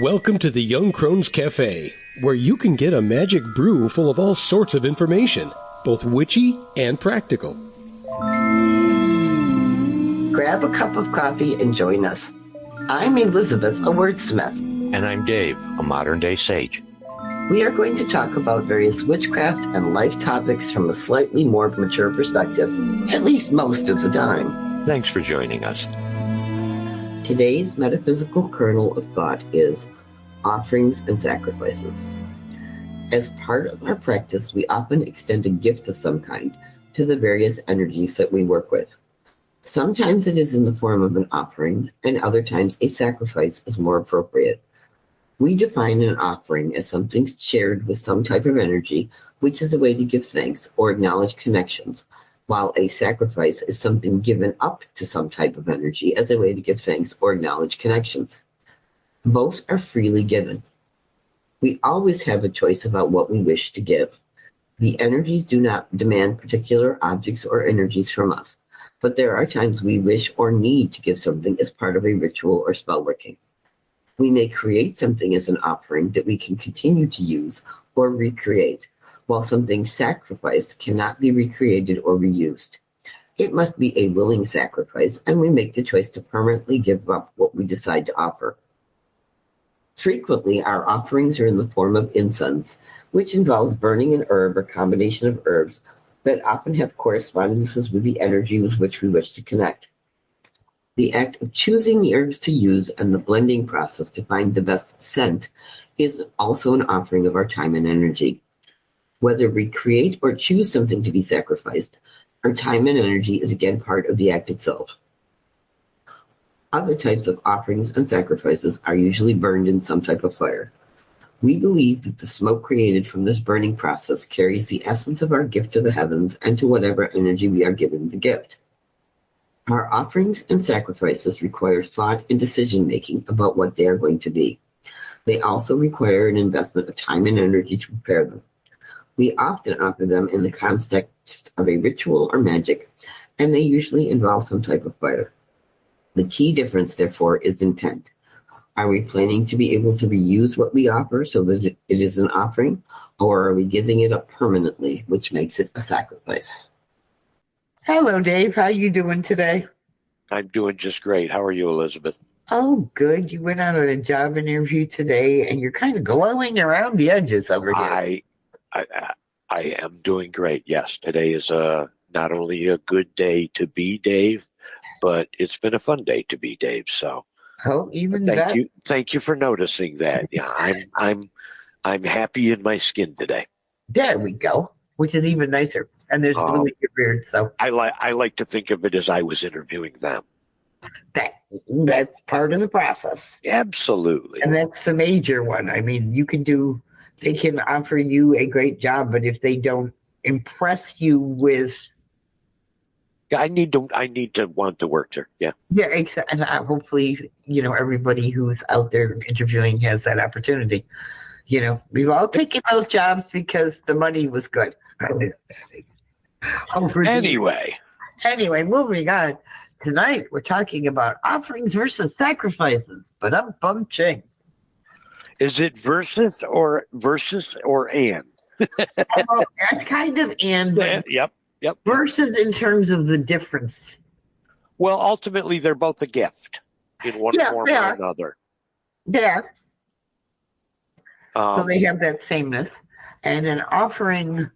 Welcome to the Young Crone's Cafe, where you can get a magic brew full of all sorts of information, both witchy and practical. Grab a cup of coffee and join us. I'm Elizabeth, a wordsmith. And I'm Dave, a modern-day sage. We are going to talk about various witchcraft and life topics from a slightly more mature perspective, at least most of the time. Thanks for joining us. Today's metaphysical kernel of thought is offerings and sacrifices. As part of our practice, we often extend a gift of some kind to the various energies that we work with. Sometimes it is in the form of an offering, and other times a sacrifice is more appropriate. We define an offering as something shared with some type of energy, which is a way to give thanks or acknowledge connections, while a sacrifice is something given up to some type of energy as a way to give thanks or acknowledge connections. Both are freely given. We always have a choice about what we wish to give. The energies do not demand particular objects or energies from us, but there are times we wish or need to give something as part of a ritual or spell working. We may create something as an offering that we can continue to use or recreate, while something sacrificed cannot be recreated or reused. It must be a willing sacrifice, and we make the choice to permanently give up what we decide to offer. Frequently, our offerings are in the form of incense, which involves burning an herb or combination of herbs that often have correspondences with the energy with which we wish to connect. The act of choosing the herbs to use and the blending process to find the best scent is also an offering of our time and energy. Whether we create or choose something to be sacrificed, our time and energy is again part of the act itself. Other types of offerings and sacrifices are usually burned in some type of fire. We believe that the smoke created from this burning process carries the essence of our gift to the heavens and to whatever energy we are giving the gift. Our offerings and sacrifices require thought and decision-making about what they are going to be. They also require an investment of time and energy to prepare them. We often offer them in the context of a ritual or magic, and they usually involve some type of fire. The key difference, therefore, is intent. Are we planning to be able to reuse what we offer so that it is an offering, or are we giving it up permanently, which makes it a sacrifice? Hello, Dave. How you doing today? I'm doing just great. How are you, Elizabeth? Oh, good. You went out on a job interview today, and you're kind of glowing around the edges over here. I am doing great. Yes, today is not only a good day to be Dave, but it's been a fun day to be Dave. So, thank you for noticing that. Yeah, I'm happy in my skin today. There we go. Which is even nicer. And there's blue in your beard, so I like to think of it as I was interviewing them. That's part of the process. Absolutely. And that's the major one. I mean, they can offer you a great job, but if they don't impress you with, I need to want to work there. Yeah. Yeah, exactly. And hopefully, everybody who's out there interviewing has that opportunity. We've all taken those jobs because the money was good. Anyway, moving on. Tonight we're talking about offerings versus sacrifices, but I'm bum-ching. Is it versus or and? That's kind of and. Yep. Versus in terms of the difference. Well, ultimately, they're both a gift in one form or another. Yeah. So they have that sameness. And an offering,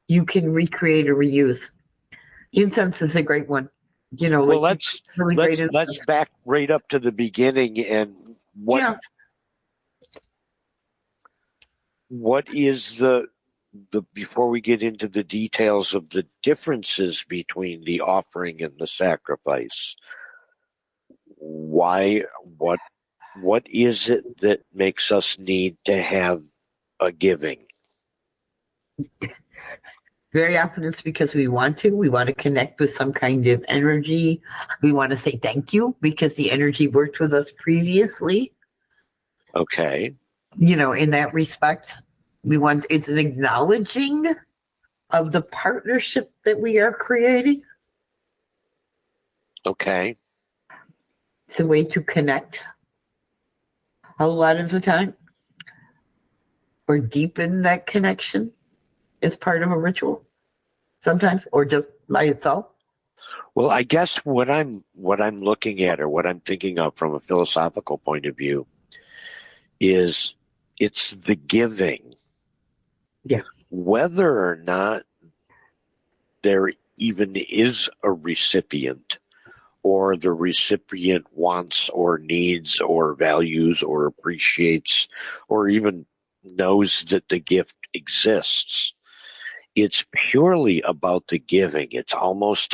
you can recreate or reuse. Incense is a great one. Well, let's back right up to the beginning and what is the before we get into the details of the differences between the offering and the sacrifice, what is it that makes us need to have a giving? Very often it's because we want to connect with some kind of energy. We want to say thank you because the energy worked with us previously. Okay. In that respect, it's an acknowledging of the partnership that we are creating. Okay. It's a way to connect. a lot of the time, or deepen that connection as part of a ritual sometimes, or just by itself. Well, I guess what I'm looking at, or what I'm thinking of from a philosophical point of view, is it's the giving. Yeah. Whether or not there even is a recipient, or the recipient wants or needs or values or appreciates or even knows that the gift exists. It's purely about the giving. It's almost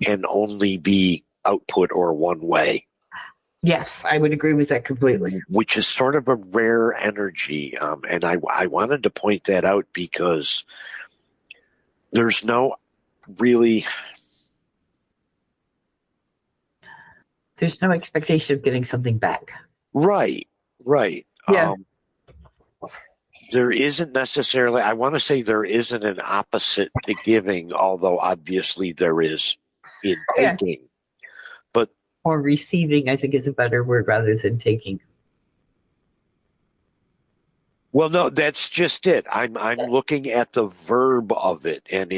can only be output or one way. Yes, I would agree with that completely. Which is sort of a rare energy. And I wanted to point that out because there's no really... There's no expectation of getting something back. Right. Yeah. There isn't necessarily, I want to say there isn't an opposite to giving, although obviously there is in taking. But or receiving, I think, is a better word rather than taking. Well, no, that's just it. I'm looking at the verb of it, and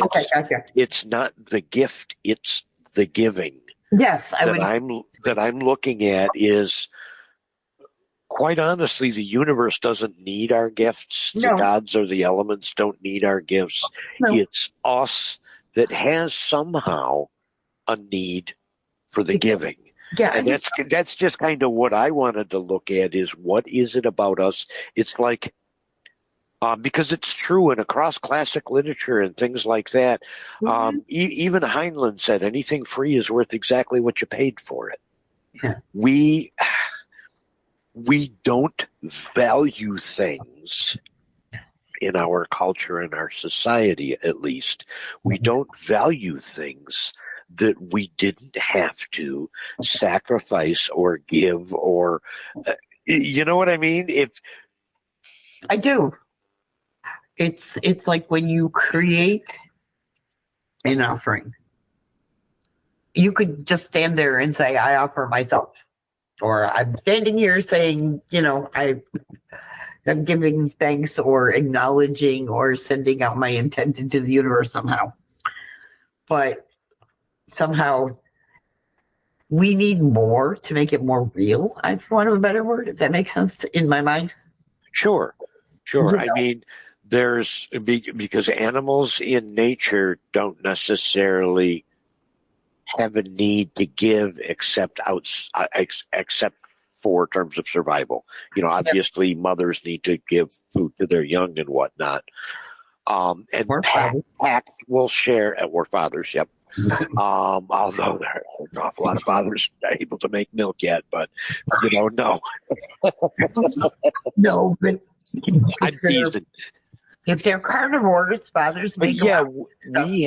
it's not the gift, it's the giving. Yes, that I'm looking at is, quite honestly, the universe doesn't need our gifts. No. The gods or the elements don't need our gifts. No. It's us that has somehow a need for the giving. Yeah, and that's just kind of what I wanted to look at, is what is it about us? It's like, because it's true, and across classic literature and things like that, even Heinlein said anything free is worth exactly what you paid for it. Yeah. We don't value things in our culture, in our society at least. We don't value things that we didn't have to sacrifice or give, or you know what I mean? I do. It's like when you create an offering, you could just stand there and say, I offer myself. Or I'm standing here saying, I'm giving thanks or acknowledging or sending out my intent into the universe somehow. But somehow we need more to make it more real, for want of a better word, if that makes sense in my mind. Sure. I mean, because animals in nature don't necessarily have a need to give except for terms of survival. Obviously mothers need to give food to their young and whatnot. And pack will share at war fathers. Yep. Although there are an awful lot of fathers not able to make milk yet, but no. No, but I'm teasing. If they're carnivores, fathers make we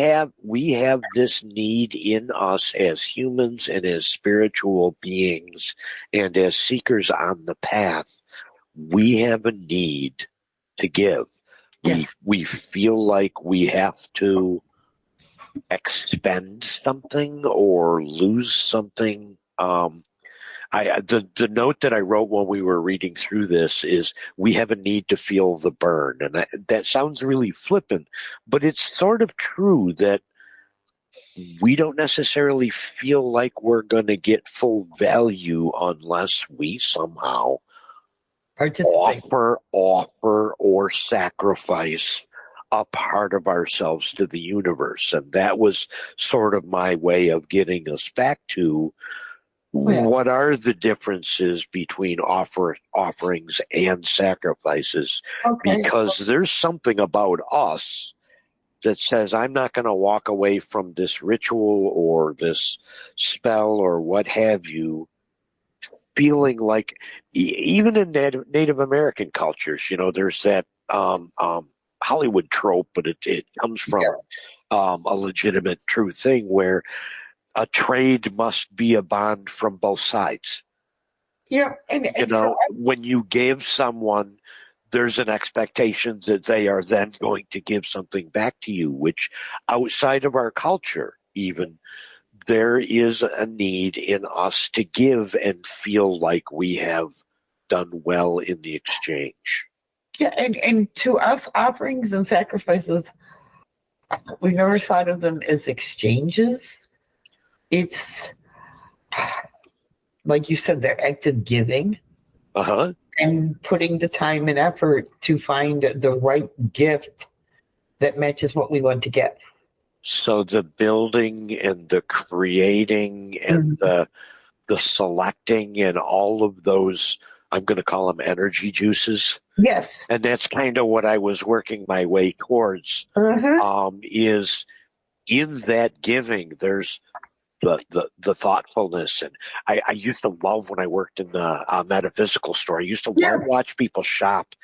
have this need in us as humans and as spiritual beings and as seekers on the path. We have a need to give. Yes. We feel like we have to expend something or lose something. The note that I wrote when we were reading through this is, we have a need to feel the burn. And that sounds really flippant, but it's sort of true that we don't necessarily feel like we're going to get full value unless we somehow offer or sacrifice a part of ourselves to the universe. And that was sort of my way of getting us back to, what are the differences between offerings and sacrifices? Okay. Because there's something about us that says, I'm not going to walk away from this ritual or this spell or what have you, feeling like, even in Native American cultures, there's that Hollywood trope, but it comes from a legitimate true thing, where a trade must be a bond from both sides. Yeah. When you give someone, there's an expectation that they are then going to give something back to you, which outside of our culture, even, there is a need in us to give and feel like we have done well in the exchange. Yeah, and to us, offerings and sacrifices, we never thought of them as exchanges. It's like you said, they're active giving. Uh-huh. And putting the time and effort to find the right gift that matches what we want to get. So the building and the creating and the selecting and all of those, I'm going to call them energy juices. Yes. And that's kind of what I was working my way towards, is in that giving, there's the thoughtfulness. And I used to love when I worked in the metaphysical store. I used to love watch people shop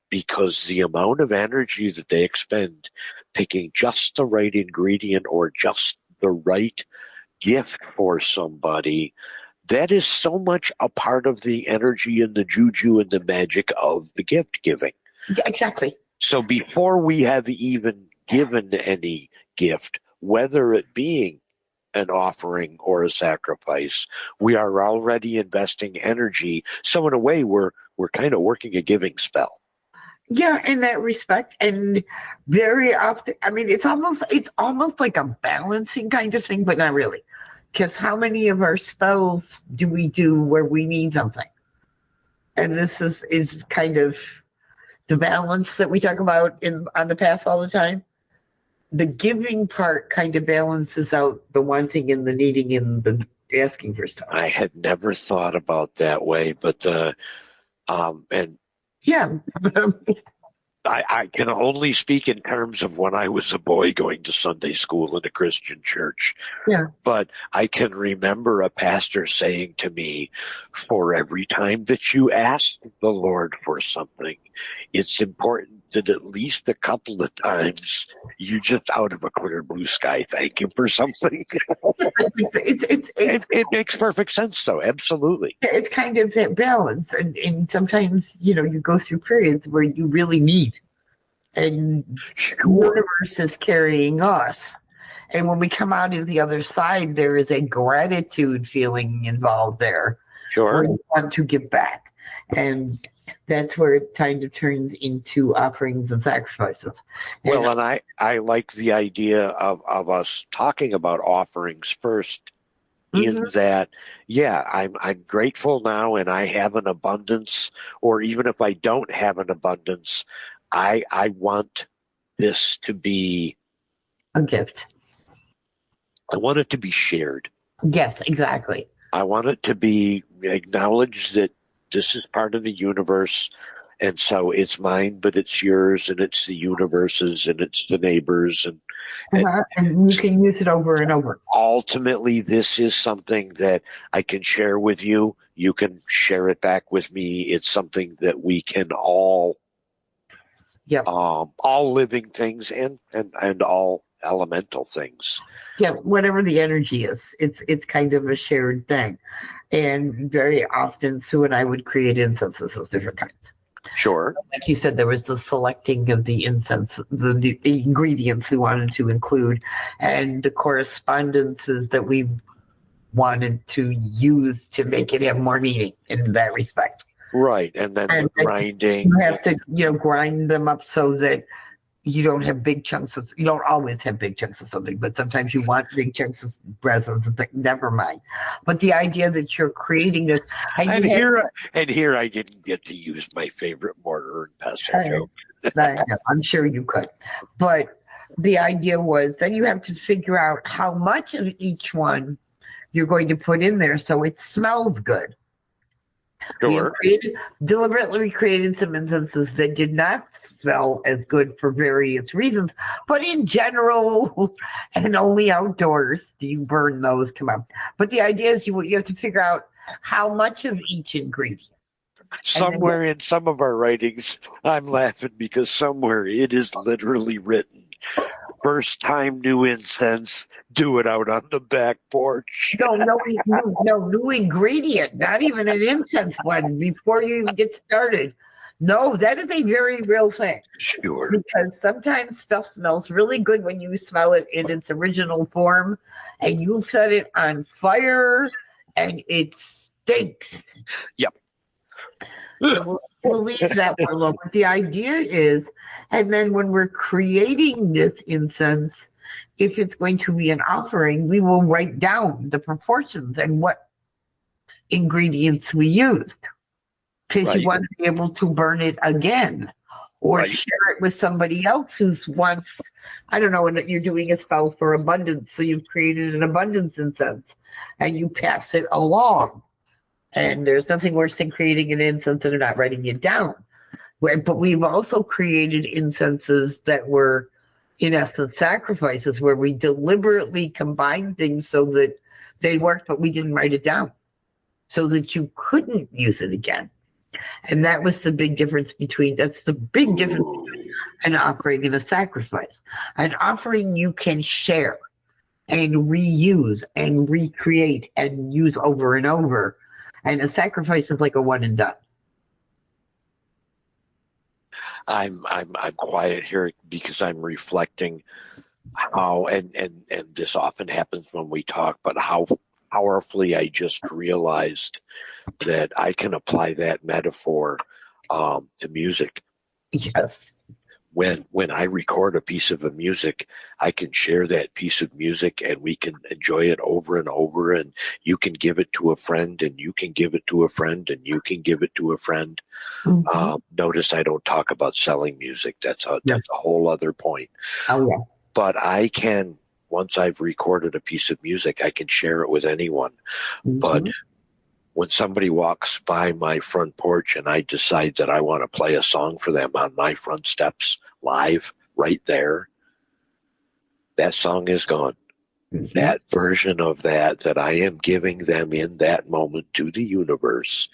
because the amount of energy that they expend picking just the right ingredient or just the right gift for somebody, that is so much a part of the energy and the juju and the magic of the gift giving. Yeah, exactly. So before we have even given any gift, whether it being an offering or a sacrifice, we are already investing energy. So in a way, we're kind of working a giving spell. Yeah, in that respect, and very often, I mean, it's almost like a balancing kind of thing, but not really, because how many of our spells do we do where we need something? And this is kind of the balance that we talk about on the path all the time. The giving part kind of balances out the wanting and the needing and the asking for stuff. I had never thought about that way, but and yeah. I can only speak in terms of when I was a boy going to Sunday school in a Christian church. Yeah. But I can remember a pastor saying to me, for every time that you ask the Lord for something, it's important that at least a couple of times you just out of a clear blue sky thank him for something. It makes perfect sense, though. Absolutely. It's kind of that balance. And sometimes, you go through periods where you really need. And the universe is carrying us. And when we come out of the other side, there is a gratitude feeling involved there. Sure. Where you want to give back. And that's where it kind of turns into offerings and sacrifices. Well, and I like the idea of us talking about offerings first, in that, I'm grateful now and I have an abundance, or even if I don't have an abundance, I want this to be a gift. I want it to be shared. Yes, exactly. I want it to be acknowledged that this is part of the universe, and so it's mine, but it's yours, and it's the universe's, and it's the neighbors, and you can use it over and over. Ultimately, this is something that I can share with you. You can share it back with me. It's something that we can all living things and all elemental things. Yeah, whatever the energy is, it's kind of a shared thing. And very often, Sue and I would create incenses of different kinds. Sure. Like you said, there was the selecting of the incense, the ingredients we wanted to include, and the correspondences that we wanted to use to make it have more meaning in that respect. Right, and then the grinding. You have to, grind them up so that you don't have big chunks of, you don't always have big chunks of something, but sometimes you want big chunks of resins. Never mind. But the idea that you're creating this. And here I didn't get to use my favorite mortar and pestle joke. I'm sure you could. But the idea was then you have to figure out how much of each one you're going to put in there so it smells good. Sure. We deliberately created some incenses that did not smell as good for various reasons, but in general, and only outdoors do you burn those. Come on. But the idea is you have to figure out how much of each ingredient. Somewhere in some of our writings, I'm laughing because somewhere it is literally written, first time new incense, do it out on the back porch. No, new ingredient, not even an incense one before you even get started. No, that is a very real thing. Sure. Because sometimes stuff smells really good when you smell it in its original form, and you set it on fire and it stinks. Yep. So we'll leave that one alone. But the idea is, and then when we're creating this incense, if it's going to be an offering, we will write down the proportions and what ingredients we used. Because you want to be able to burn it again or share it with somebody else who's wants, I don't know, and you're doing a spell for abundance. So you've created an abundance incense and you pass it along. And there's nothing worse than creating an incense and not writing it down. But we've also created incenses that were, in essence, sacrifices where we deliberately combined things so that they worked, but we didn't write it down so that you couldn't use it again. And that was the big difference that's the big difference between an offering and a sacrifice. An offering you can share and reuse and recreate and use over and over. And a sacrifice is like a one and done. I'm quiet here because I'm reflecting how, and this often happens when we talk, but how powerfully I just realized that I can apply that metaphor to music. Yes. When I record a piece of music, I can share that piece of music and we can enjoy it over and over, and you can give it to a friend and you can give it to a friend and you can give it to a friend. Mm-hmm. Notice I don't talk about selling music. That's a whole other point. Oh, yeah. But I can, once I've recorded a piece of music, I can share it with anyone. Mm-hmm. But when somebody walks by my front porch and I decide that I want to play a song for them on my front steps live right there, that song is gone. Mm-hmm. That version of that I am giving them in that moment to the universe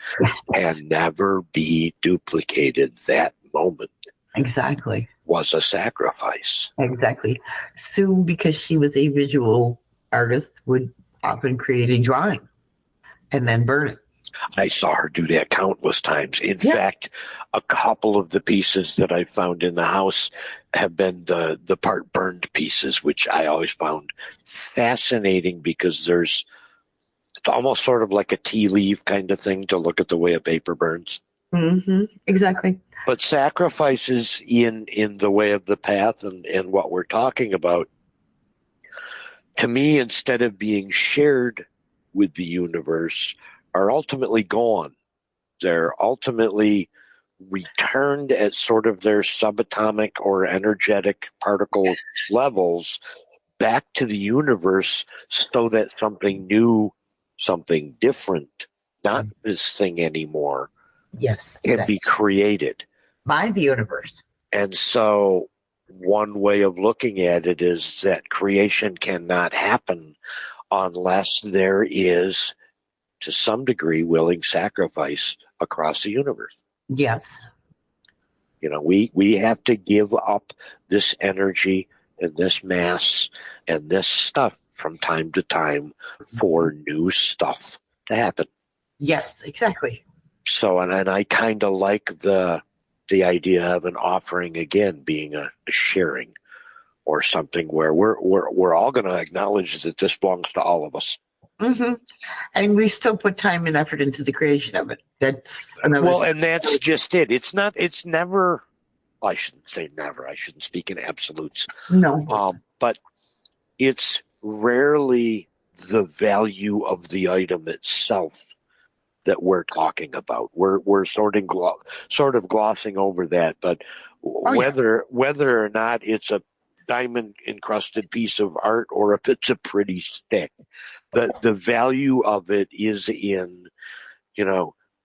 can never be duplicated. That moment. Exactly. Was a sacrifice. Exactly. Sue, because she was a visual artist, would often create a drawing and then burn it. I saw her do that countless times. In fact, a couple of the pieces that I found in the house have been the part burned pieces, which I always found fascinating because it's almost sort of like a tea leaf kind of thing to look at the way a paper burns. Mm-hmm. Exactly. But sacrifices in the way of the path and what we're talking about, to me, instead of being shared with the universe, are ultimately gone. They're ultimately returned at sort of their subatomic or energetic particle levels back to the universe so that something new, something different, not this thing anymore, can be created by the universe. And so one way of looking at it is that creation cannot happen unless there is, to some degree, willing sacrifice across the universe. Yes. You know, we have to give up this energy and this mass and this stuff from time to time for new stuff to happen. Yes, exactly. So, and I kind of like the idea of an offering again being a sharing or something where we're all going to acknowledge that this belongs to all of us. Mm-hmm. And we still put time and effort into the creation of it. That's another. And that's just it. It's never. I shouldn't say never. I shouldn't speak in absolutes. No. But it's rarely the value of the item itself that we're talking about. We're sort of glossing over that, but whether or not it's a diamond encrusted piece of art or if it's a pretty stick, the value of it is in,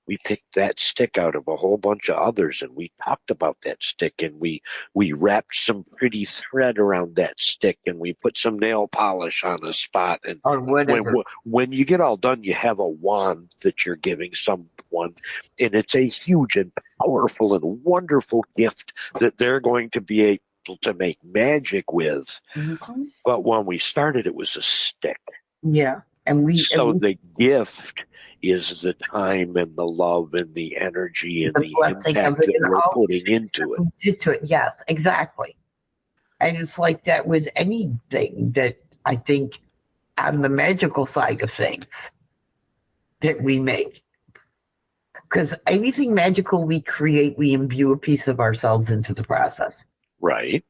we picked that stick out of a whole bunch of others and we talked about that stick and we wrapped some pretty thread around that stick and we put some nail polish on a spot. And when you get all done, you have a wand that you're giving someone, and it's a huge and powerful and wonderful gift that they're going to be able to make magic with. Mm-hmm. But when we started, it was a stick. Yeah. The gift is the time and the love and the energy and the impact that we're putting into it. Yes, exactly. And it's like that with anything that I think on the magical side of things that we make. Because anything magical we create, we imbue a piece of ourselves into the process. Right.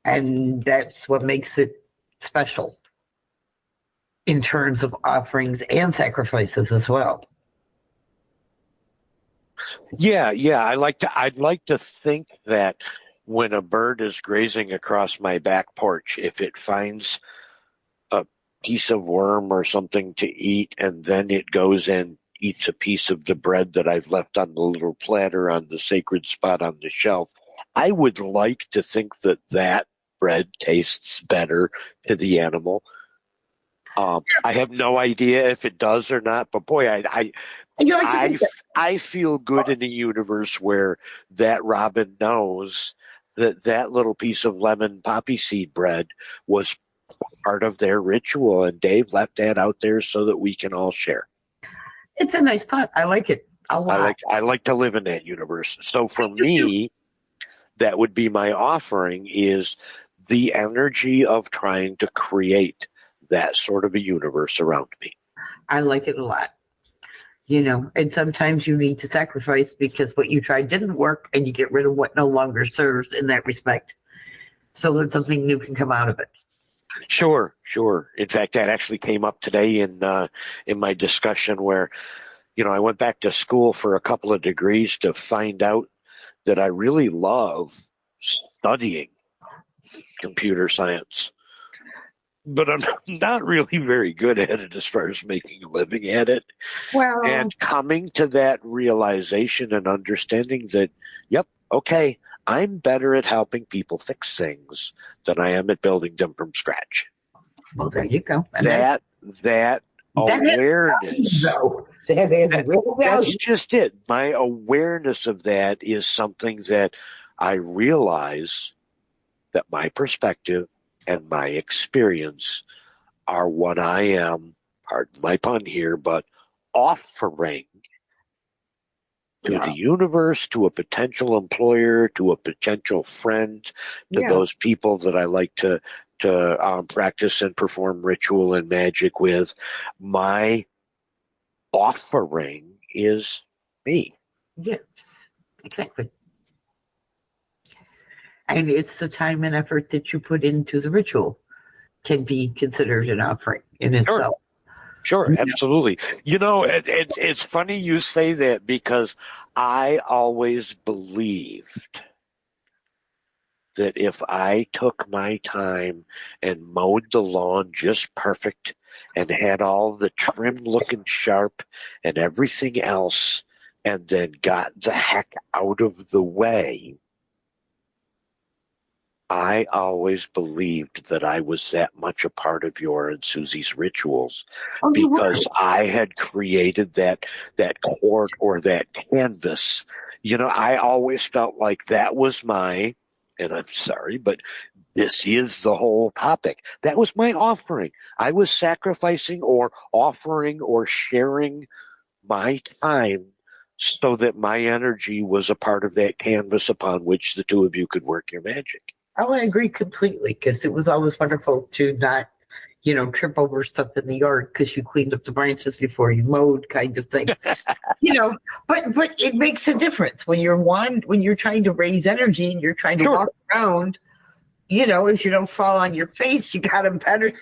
And that's what makes it special in terms of offerings and sacrifices as well. Yeah. I'd like to think that when a bird is grazing across my back porch, if it finds a piece of worm or something to eat, and then it goes and eats a piece of the bread that I've left on the little platter on the sacred spot on the shelf, I would like to think that that bread tastes better to the animal. I have no idea if it does or not, but boy, I feel good in a universe where that robin knows that that little piece of lemon poppy seed bread was part of their ritual, and Dave left that out there so that we can all share. It's a nice thought. I like it a lot. I like to live in that universe. So for me, that would be my offering, is the energy of trying to create that sort of a universe around me. I like it a lot. And sometimes you need to sacrifice because what you tried didn't work, and you get rid of what no longer serves in that respect, so that something new can come out of it. Sure. In fact, that actually came up today in my discussion where, I went back to school for a couple of degrees to find out that I really love studying computer science. But I'm not really very good at it as far as making a living at it. Well, and coming to that realization and understanding that, yep, okay, I'm better at helping people fix things than I am at building them from scratch. Well, there you go. And that awareness. That's just it. My awareness of that is something that I realize that my perspective and my experience are what I am, pardon my pun here, but offering to the universe, to a potential employer, to a potential friend, to those people that I like to practice and perform ritual and magic with. My offering is me. Yes, exactly. And it's the time and effort that you put into the ritual can be considered an offering in itself. Sure, absolutely. It's funny you say that, because I always believed that if I took my time and mowed the lawn just perfect and had all the trim looking sharp and everything else, and then got the heck out of the way, I always believed that I was that much a part of your and Susie's rituals, because I had created that court or that canvas. I always felt like that was and I'm sorry, but this is the whole topic. That was my offering. I was sacrificing or offering or sharing my time so that my energy was a part of that canvas upon which the two of you could work your magic. Oh, I agree completely, because it was always wonderful to not, trip over stuff in the yard because you cleaned up the branches before you mowed, kind of thing. But it makes a difference when you're trying to raise energy and you're trying to walk around. If you don't fall on your face, you got a better.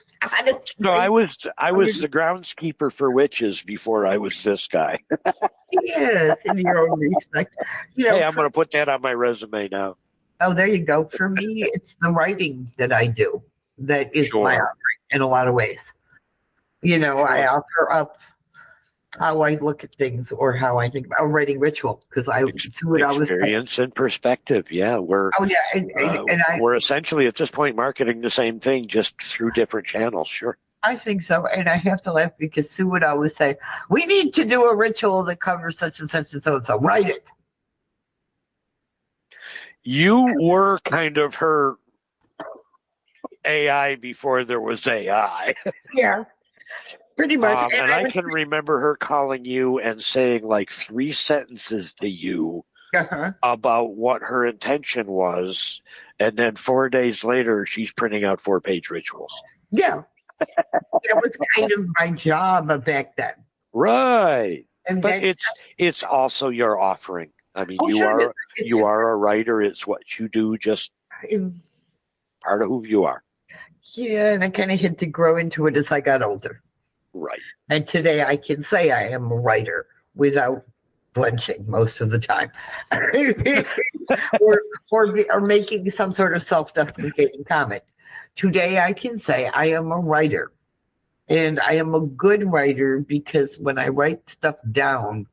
No, I was the groundskeeper for witches before I was this guy. Yes, in your own respect. Hey, I'm going to put that on my resume now. Oh, there you go. For me, it's the writing that I do that is my offering in a lot of ways. I offer up how I look at things or how I think about writing ritual, because experience and perspective. Yeah, we're we're essentially at this point marketing the same thing, just through different channels. Sure. I think so. And I have to laugh because Sue would always say, we need to do a ritual that covers such and such and so. So write it. You were kind of her AI before there was AI. Yeah. Pretty much. And I can remember her calling you and saying like 3 sentences to you about what her intention was. And then 4 days later, she's printing out 4-page rituals. Yeah. That was kind of my job back then. Right. And but it's also your offering. I mean, you are a writer. It's what you do, just part of who you are. Yeah, and I kind of had to grow into it as I got older. Right. And today I can say I am a writer without blenching most of the time. or making some sort of self-deprecating comment. Today I can say I am a writer. And I am a good writer because when I write stuff down,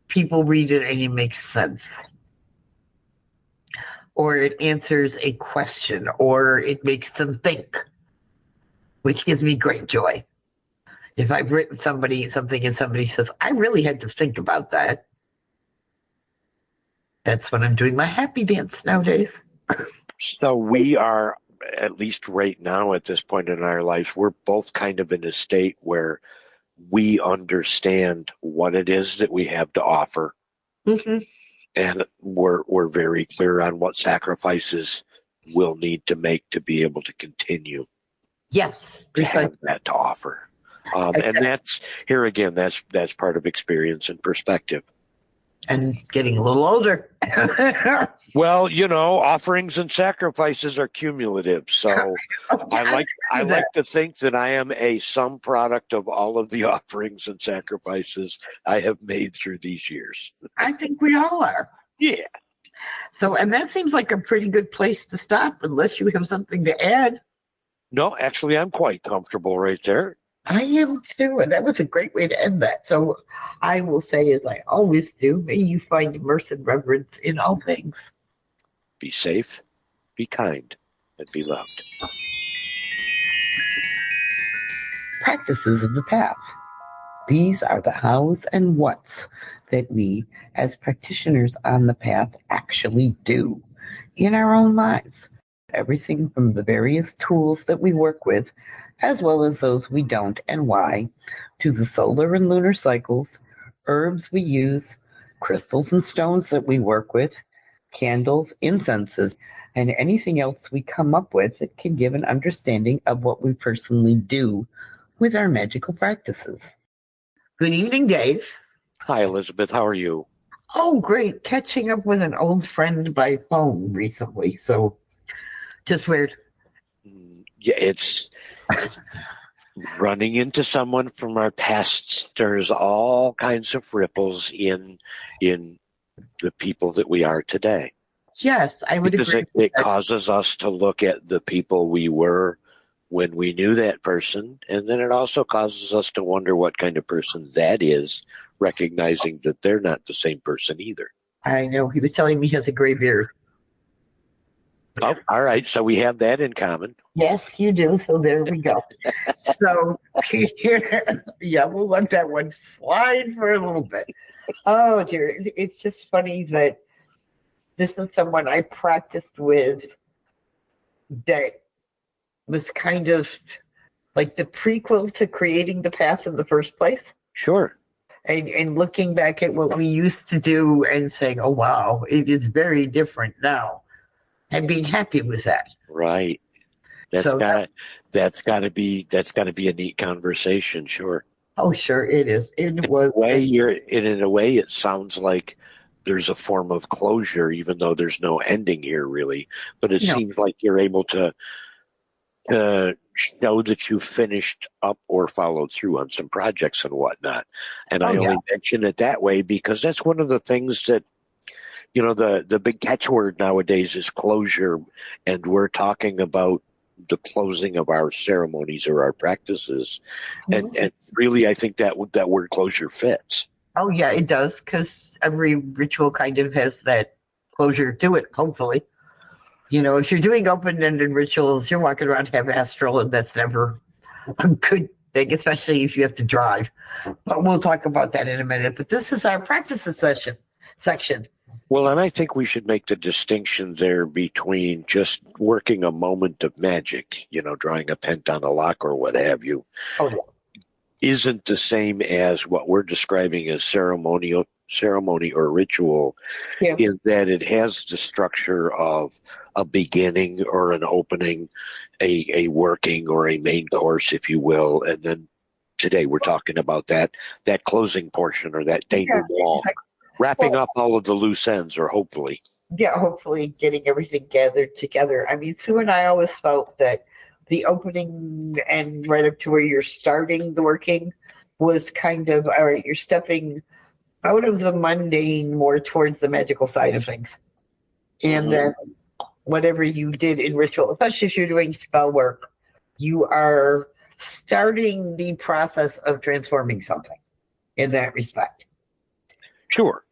people read it and it makes sense. Or it answers a question, or it makes them think, which gives me great joy. If I've written something and somebody says, I really had to think about that, that's when I'm doing my happy dance nowadays. So we are, at least right now at this point in our lives, we're both kind of in a state where we understand what it is that we have to offer. Mm-hmm. And we're very clear on what sacrifices we'll need to make to be able to continue. Yes, to have that to offer. And that's, here again, that's part of experience and perspective. And getting a little older. Well, offerings and sacrifices are cumulative. So I like to think that I am a sum product of all of the offerings and sacrifices I have made through these years. I think we all are. Yeah. So, and that seems like a pretty good place to stop, unless you have something to add. No, actually, I'm quite comfortable right there. I am too, and that was a great way to end that. So I will say, as I always do, may you find immerse and reverence in all things. Be safe, be kind, and be loved. Practices of the path. These are the hows and whats that we, as practitioners on the path, actually do in our own lives. Everything from the various tools that we work with, as well as those we don't and why, to the solar and lunar cycles, herbs we use, crystals and stones that we work with, candles, incenses, and anything else we come up with that can give an understanding of what we personally do with our magical practices. Good evening, Dave. Hi, Elizabeth. How are you? Oh, great. Catching up with an old friend by phone recently, so just weird. Yeah, it's running into someone from our past stirs all kinds of ripples in the people that we are today. Yes, I would agree. Because it causes us to look at the people we were when we knew that person, and then it also causes us to wonder what kind of person that is, recognizing that they're not the same person either. I know. He was telling me he has a gray beard. Oh, all right. So we have that in common. Yes, you do. So there we go. So, yeah, we'll let that one slide for a little bit. Oh, dear. It's just funny that this is someone I practiced with that was kind of like the prequel to creating the path in the first place. Sure. And looking back at what we used to do and saying, oh, wow, it is very different now. And being happy with that. Right. That's gotta be a neat conversation, sure. Oh, sure, it is. It was. In a way, it sounds like there's a form of closure, even though there's no ending here, really. But it seems like you're able to show that you finished up or followed through on some projects and whatnot. And I only mention it that way because that's one of the things that, the big catchword nowadays is closure, and we're talking about the closing of our ceremonies or our practices. Mm-hmm. And really, I think that word closure fits. Oh, yeah, it does, because every ritual kind of has that closure to it, hopefully. If you're doing open-ended rituals, you're walking around half-astral, and that's never a good thing, especially if you have to drive. But we'll talk about that in a minute. But this is our practices section. Well, and I think we should make the distinction there between just working a moment of magic, drawing a pent on a lock or what have you. Oh, yeah. isn't the same as what we're describing as ceremony or ritual, in that it has the structure of a beginning or an opening, a working or a main course, if you will, and then today we're talking about that closing portion or that denouement, wrapping up all of the loose ends, or hopefully. Yeah, hopefully getting everything gathered together. I mean, Sue and I always felt that the opening and right up to where you're starting the working was kind of, all right, you're stepping out of the mundane more towards the magical side of things. And then whatever you did in ritual, especially if you're doing spell work, you are starting the process of transforming something in that respect. Sure.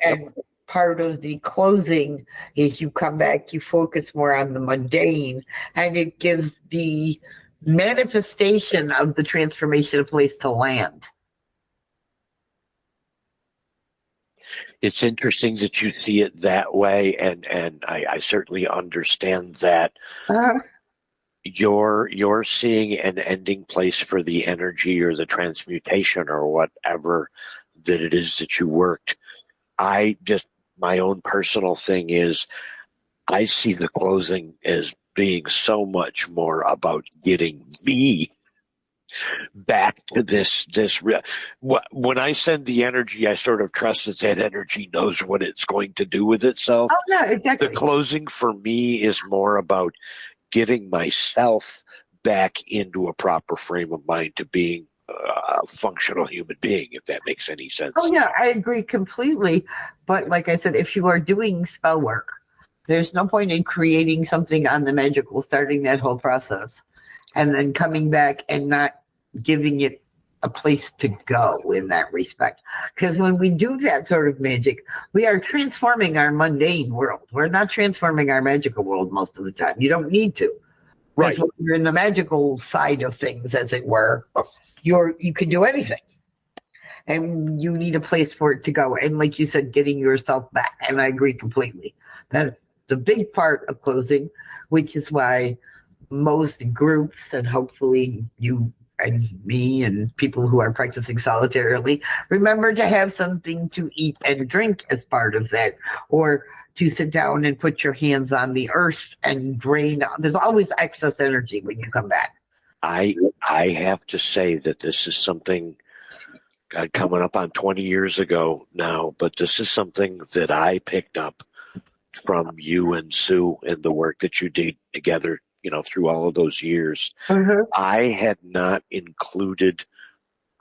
And part of the closing is you come back, you focus more on the mundane, and it gives the manifestation of the transformation a place to land. It's interesting that you see it that way, and I certainly understand that. You're seeing an ending place for the energy or the transmutation or whatever that it is that you worked. My own personal thing is, I see the closing as being so much more about getting me back to this real. When I send the energy, I sort of trust that energy knows what it's going to do with itself. Oh, yeah, exactly. The closing for me is more about getting myself back into a proper frame of mind to being a functional human being, if that makes any sense. Oh, yeah, I agree completely. But like I said, if you are doing spell work, there's no point in creating something on the magical, starting that whole process, and then coming back and not giving it a place to go in that respect. Because when we do that sort of magic, we are transforming our mundane world. We're not transforming our magical world most of the time. You don't need to. Right. When you're in the magical side of things, as it were, you can do anything. And you need a place for it to go. And like you said, getting yourself back. And I agree completely. That's the big part of closing, which is why most groups, and hopefully you and me and people who are practicing solitarily, remember to have something to eat and drink as part of that, or to sit down and put your hands on the earth and drain. There's always excess energy when you come back. I have to say that this is something, coming up on 20 years ago now, but this is something that I picked up from you and Sue and the work that you did together, through all of those years. I had not included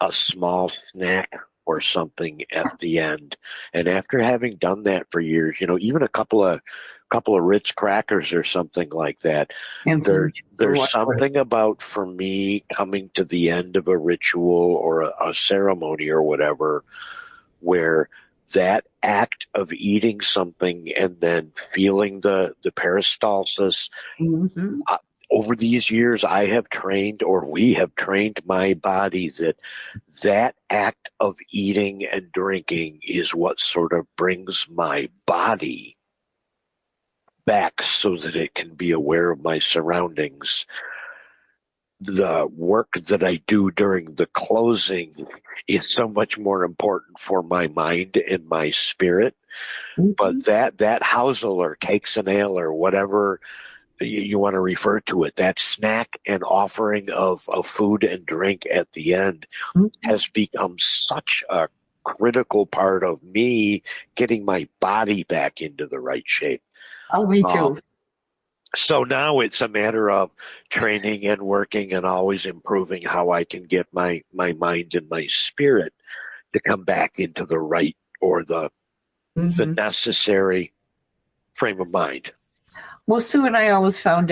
a small snack or something at the end. And after having done that for years, even a couple of Ritz crackers or something like that, there's something about, for me, coming to the end of a ritual or a ceremony or whatever, where that act of eating something and then feeling the peristalsis. Over these years, I have trained, or we have trained my body that act of eating and drinking is what sort of brings my body back so that it can be aware of my surroundings. The work that I do during the closing is so much more important for my mind and my spirit. But that housel or cakes and ale or whatever you want to refer to it, that snack and offering of food and drink at the end has become such a critical part of me getting my body back into the right shape. Oh, me too. So now it's a matter of training and working and always improving how I can get my mind and my spirit to come back into the right, or the necessary frame of mind. Well, Sue and I always found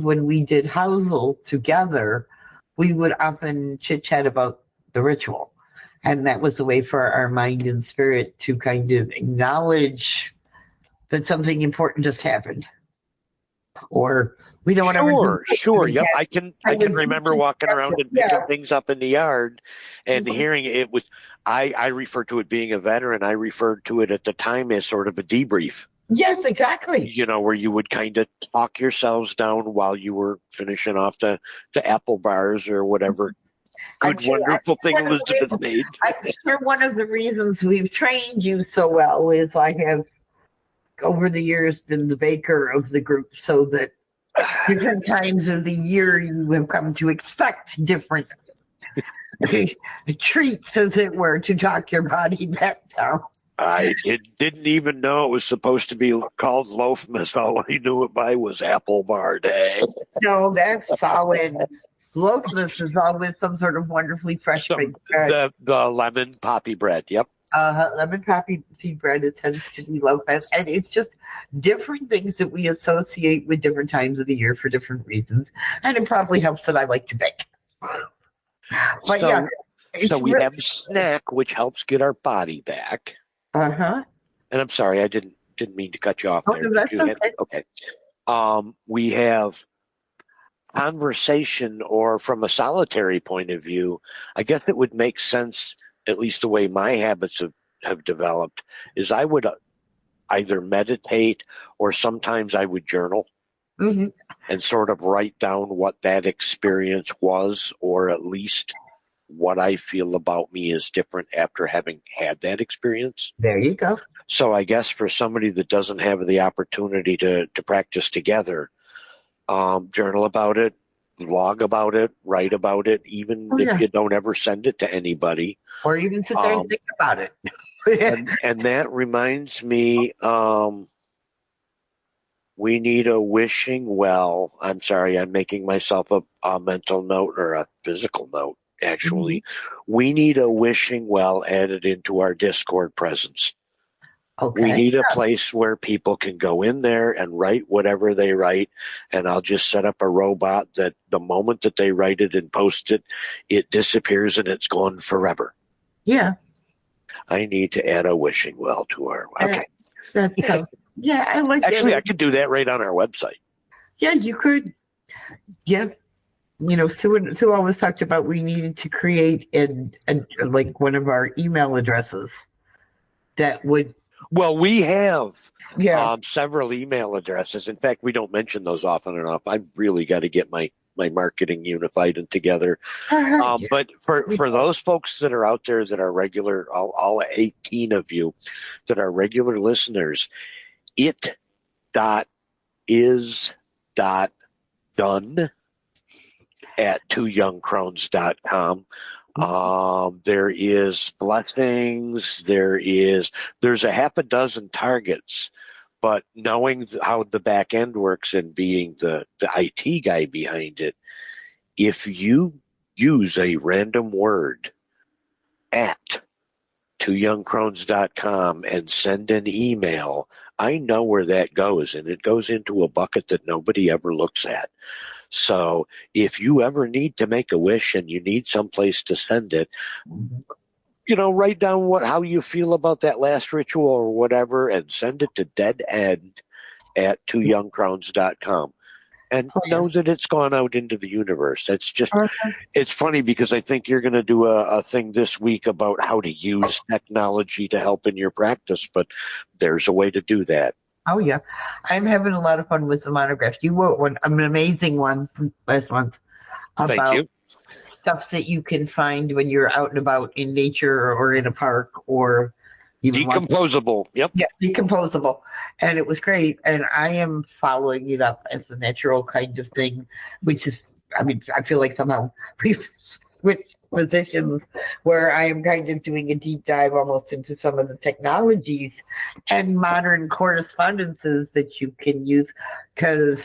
when we did Housel together, we would often chit-chat about the ritual. And that was a way for our mind and spirit to kind of acknowledge that something important just happened. Or we don't want to. Sure. Yep. I can remember walking around and picking things up in the yard and hearing it. I refer to it being a veteran. I referred to it at the time as sort of a debrief. Yes, exactly. Where you would kind of talk yourselves down while you were finishing off the apple bars or whatever wonderful thing Elizabeth made. I'm sure one of the reasons we've trained you so well is I have, over the years, been the baker of the group, so that different times of the year you have come to expect different treats, as it were, to talk your body back down. I didn't even know it was supposed to be called Loafmas. All I knew it by was Apple Bar Day. No, that's solid. Loafmas is always some sort of wonderfully fresh baked bread. The lemon poppy bread, yep. Lemon poppy seed bread, it tends to be Loafmas. And it's just different things that we associate with different times of the year for different reasons. And it probably helps that I like to bake. But so we have a snack, which helps get our body back. Uh-huh. And I'm sorry, I didn't mean to cut you off there. No, that's okay. We have conversation, or from a solitary point of view, I guess it would make sense, at least the way my habits have developed, is I would either meditate or sometimes I would journal and sort of write down what that experience was, or at least what I feel about me is different after having had that experience. There you go. So I guess for somebody that doesn't have the opportunity to practice together, journal about it, log about it, write about it, even if you don't ever send it to anybody. Or even sit there and think about it. and that reminds me, we need a wishing well. I'm sorry, I'm making myself a mental note, or a physical note, actually. We need a wishing well added into our Discord presence. Okay. We need a place where people can go in there and write whatever they write, and I'll just set up a robot that the moment that they write it and post it, it disappears and it's gone forever. Yeah. I need to add a wishing well to our... Okay. Yeah, I like that. Actually, I could do that right on our website. Yeah, you could. Yeah. You know, Sue always talked about we needed to create like one of our email addresses that would... Well, we have several email addresses. In fact, we don't mention those often enough. I've really got to get my marketing unified and together. But for those folks that are out there that are regular, all 18 of you that are regular listeners, it.is.done at twoyoungcrones.com. There is blessings. There's a half a dozen targets, but knowing how the back end works and being the IT guy behind it, if you use a random word at twoyoungcrones.com and send an email, I know where that goes, and it goes into a bucket that nobody ever looks at. So if you ever need to make a wish and you need someplace to send it, write down how you feel about that last ritual or whatever, and send it to deadend at twoyoungcrones.com. And know that it's gone out into the universe. It's just, it's funny because I think you're going to do a thing this week about how to use technology to help in your practice, but there's a way to do that. Oh, yeah. I'm having a lot of fun with the monograph. You wrote an amazing one last month about stuff that you can find when you're out and about in nature or in a park, or even decomposable. Yep. Yeah, decomposable. And it was great. And I am following it up as a natural kind of thing, which is, I feel like somehow we've switched positions where I am kind of doing a deep dive almost into some of the technologies and modern correspondences that you can use, because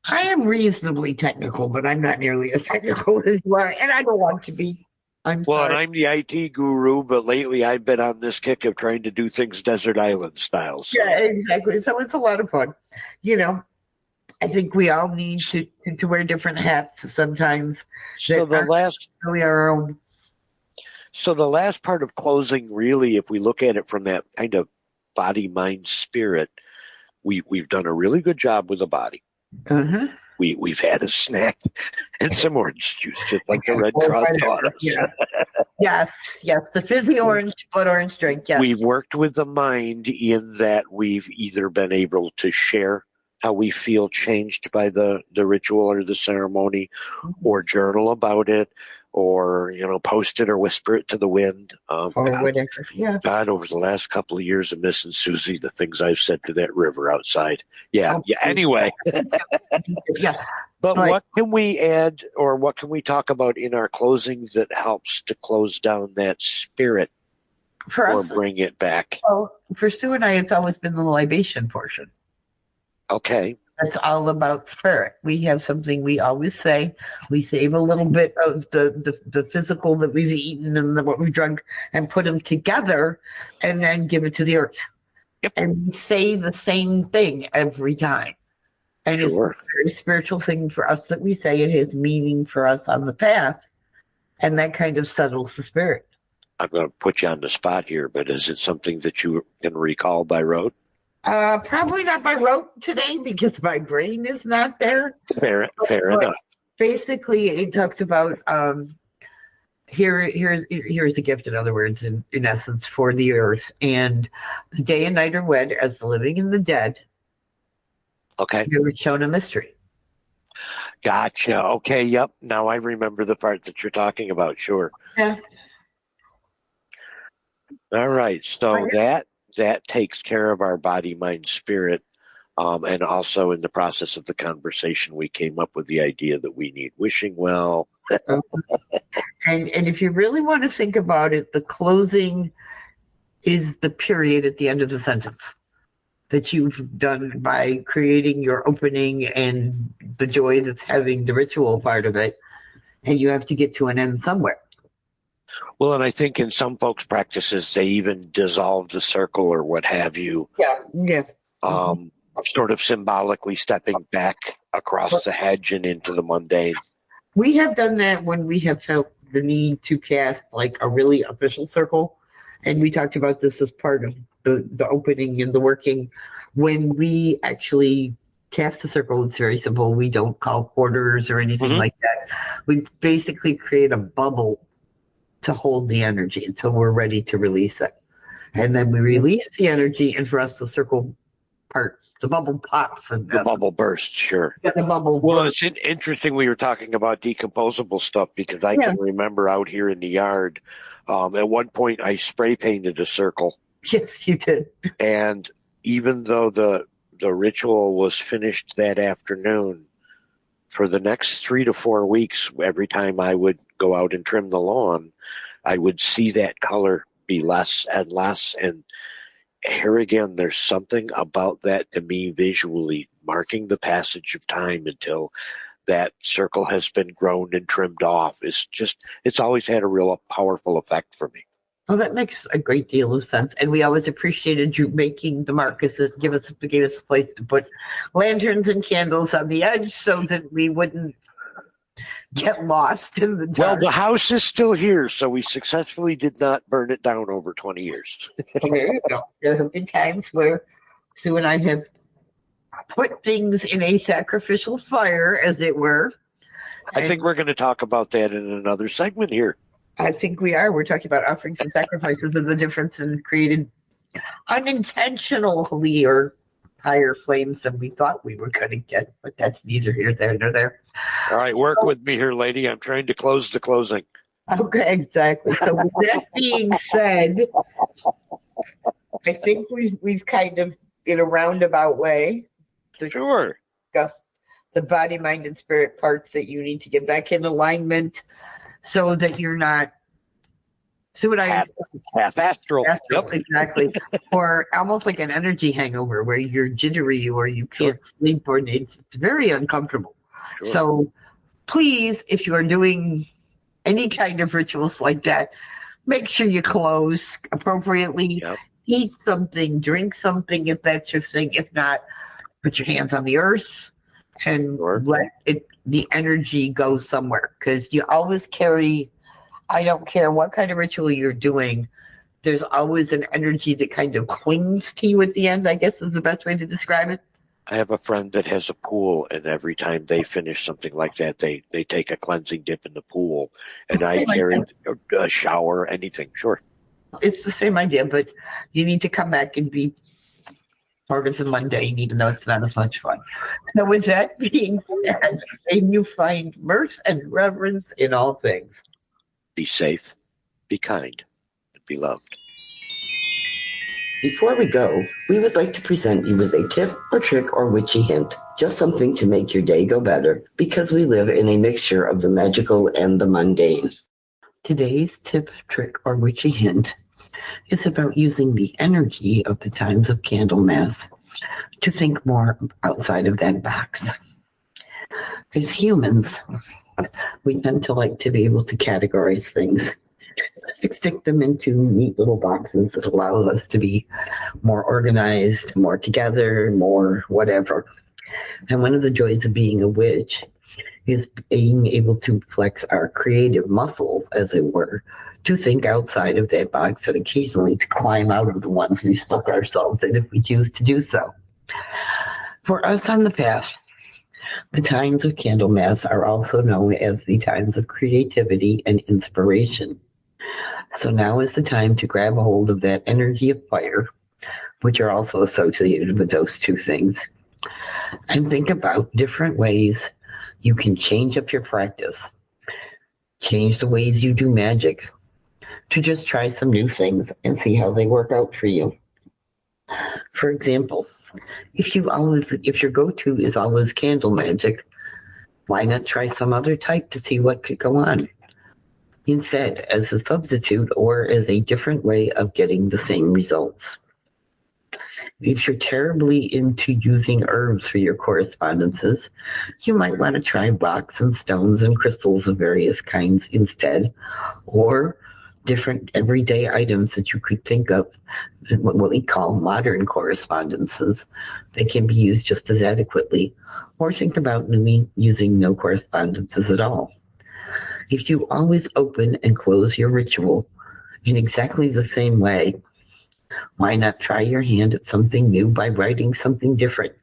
I am reasonably technical, but I'm not nearly as technical as you are, and I don't want to be. I'm sorry. And I'm the IT guru, but lately I've been on this kick of trying to do things desert island style. So. Yeah, exactly. So it's a lot of fun. I think we all need to wear different hats sometimes. So the last part of closing, really, if we look at it from that kind of body, mind, spirit, we've done a really good job with the body. We've had a snack and some orange juice, just like the Red Cross taught us. Yes, the fizzy orange blood orange drink. Yes. We've worked with the mind in that we've either been able to share how we feel changed by the ritual or the ceremony, or journal about it. or, post it or whisper it to the wind. Or whatever. Yeah. God, over the last couple of years of missing Susie, the things I've said to that river outside. Yeah. Anyway. Yeah. But what can we add, or what can we talk about in our closing that helps to close down that spirit or bring it back? Well, for Sue and I, it's always been the libation portion. Okay. That's all about spirit. We have something we always say. We save a little bit of the physical that we've eaten and what we've drunk and put them together and then give it to the earth. Yep. And we say the same thing every time. And It's a very spiritual thing for us that we say. It has meaning for us on the path. And that kind of settles the spirit. I'm going to put you on the spot here, but is it something that you can recall by rote? Probably not by rote today because my brain is not there. Fair enough. Basically, it talks about here's the gift, in other words, in essence, for the earth. And the day and night are wed as the living and the dead. Okay. You were shown a mystery. Gotcha. Okay. Yep. Now I remember the part that you're talking about. Sure. Yeah. All right. So that takes care of our body, mind, spirit. And also in the process of the conversation, we came up with the idea that we need wishing well. And if you really want to think about it, the closing is the period at the end of the sentence that you've done by creating your opening and the joy that's having the ritual part of it. And you have to get to an end somewhere. Well, and I think in some folks' practices, they even dissolve the circle or what have you. Yeah. Sort of symbolically stepping back across the hedge and into the mundane. We have done that when we have felt the need to cast like a really official circle. And we talked about this as part of the opening and the working. When we actually cast a circle, it's very simple. We don't call quarters or anything like that. We basically create a bubble to hold the energy until we're ready to release it. And then we release the energy, and for us, the circle part, the bubble pops. And the bubble bursts, sure. Yeah, the bubble bursts. It's interesting we were talking about decomposable stuff because I can remember out here in the yard, at one point I spray painted a circle. Yes, you did. And even though the ritual was finished that afternoon, for the next 3 to 4 weeks, every time I would go out and trim the lawn, I would see that color be less and less. And here again, there's something about that to me visually, marking the passage of time until that circle has been grown and trimmed off. It's always had a real powerful effect for me. Well, that makes a great deal of sense. And we always appreciated you making the mark because it gave us a place to put lanterns and candles on the edge so that we wouldn't get lost in the dark. Well, the house is still here, so we successfully did not burn it down over 20 years. There you go. There have been times where Sue and I have put things in a sacrificial fire, as it were. I think we're going to talk about that in another segment here. I think we are. We're talking about offerings and sacrifices and the difference in created unintentionally or higher flames than we thought we were going to get. But that's neither here nor there. All right, work with me here, lady. I'm trying to close the closing. Okay, exactly. So with that being said, I think we've kind of, in a roundabout way, discussed the body, mind, and spirit parts that you need to get back in alignment so that you're not half astral. Yep. Exactly. Or almost like an energy hangover where you're jittery or you can't sleep or it's very uncomfortable. Sure. So please, if you are doing any kind of rituals like that, make sure you close appropriately. Yep. Eat something, drink something if that's your thing. If not, put your hands on the earth and let the energy go somewhere, because you always carry, I don't care what kind of ritual you're doing, there's always an energy that kind of clings to you at the end, I guess is the best way to describe it. I have a friend that has a pool, and every time they finish something like that, they take a cleansing dip in the pool, and I carry a shower, anything. Sure. It's the same idea, but you need to come back and be part of the mundane, even though it's not as much fun. So with that being said, may you find mirth and reverence in all things. Be safe, be kind, and be loved. Before we go, we would like to present you with a tip or trick or witchy hint, just something to make your day go better, because we live in a mixture of the magical and the mundane. Today's tip, trick, or witchy hint is about using the energy of the times of Candlemas to think more outside of that box. As humans, we tend to like to be able to categorize things, stick them into neat little boxes that allow us to be more organized, more together, more whatever. And one of the joys of being a witch is being able to flex our creative muscles, as it were, to think outside of that box and occasionally to climb out of the ones we've stuck ourselves in if we choose to do so. For us on the path, the times of Candlemas are also known as the times of creativity and inspiration. So now is the time to grab a hold of that energy of fire, which are also associated with those two things, and think about different ways you can change up your practice, change the ways you do magic, to just try some new things and see how they work out for you. For example, if your go-to is always candle magic, why not try some other type to see what could go on instead, as a substitute or as a different way of getting the same results? If you're terribly into using herbs for your correspondences, you might want to try rocks and stones and crystals of various kinds instead, or different everyday items that you could think of, what we call modern correspondences, that can be used just as adequately, or think about using no correspondences at all. If you always open and close your ritual in exactly the same way, why not try your hand at something new by writing something different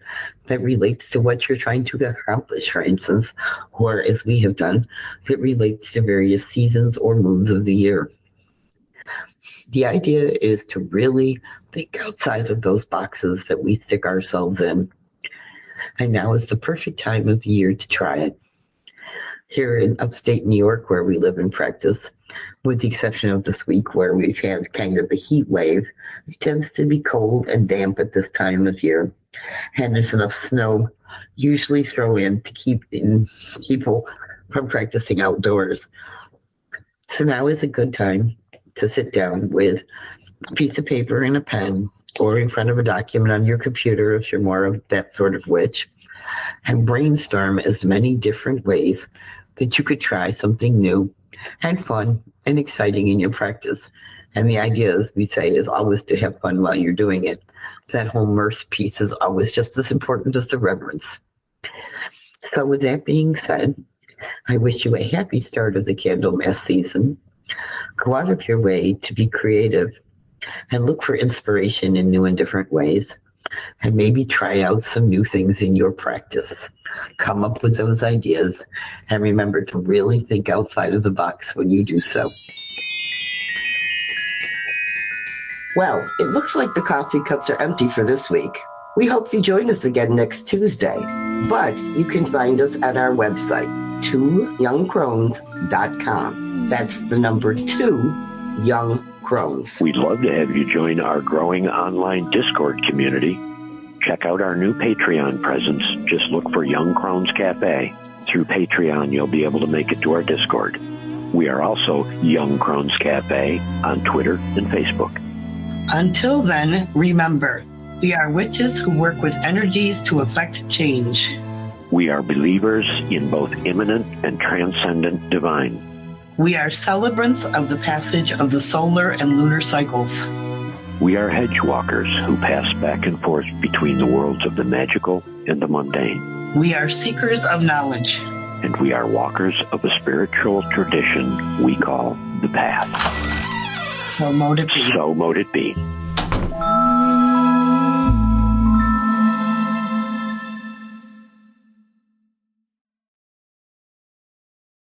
that relates to what you're trying to accomplish, for instance, or as we have done, that relates to various seasons or moons of the year. The idea is to really think outside of those boxes that we stick ourselves in. And now is the perfect time of the year to try it. Here in upstate New York, where we live and practice, with the exception of this week where we've had kind of a heat wave, it tends to be cold and damp at this time of year. And there's enough snow usually thrown in to keep people from practicing outdoors. So now is a good time to sit down with a piece of paper and a pen, or in front of a document on your computer if you're more of that sort of witch, and brainstorm as many different ways that you could try something new and fun and exciting in your practice. And the idea, as we say, is always to have fun while you're doing it. That whole immerse piece is always just as important as the reverence. So with that being said, I wish you a happy start of the Candlemas season. Go out of your way to be creative and look for inspiration in new and different ways, and maybe try out some new things in your practice. Come up with those ideas, and remember to really think outside of the box when you do so. Well, it looks like the coffee cups are empty for this week. We hope you join us again next Tuesday, but you can find us at our website, 2youngcrones.com. That's the number 2, Young Crones. We'd love to have you join our growing online Discord community. Check out our new Patreon presence. Just look for Young Crones Cafe. Through Patreon, you'll be able to make it to our Discord. We are also Young Crones Cafe on Twitter and Facebook. Until then, remember, we are witches who work with energies to effect change. We are believers in both immanent and transcendent divine. We are celebrants of the passage of the solar and lunar cycles. We are hedge walkers who pass back and forth between the worlds of the magical and the mundane. We are seekers of knowledge. And we are walkers of a spiritual tradition we call the Path. So mote it be. So mote it be.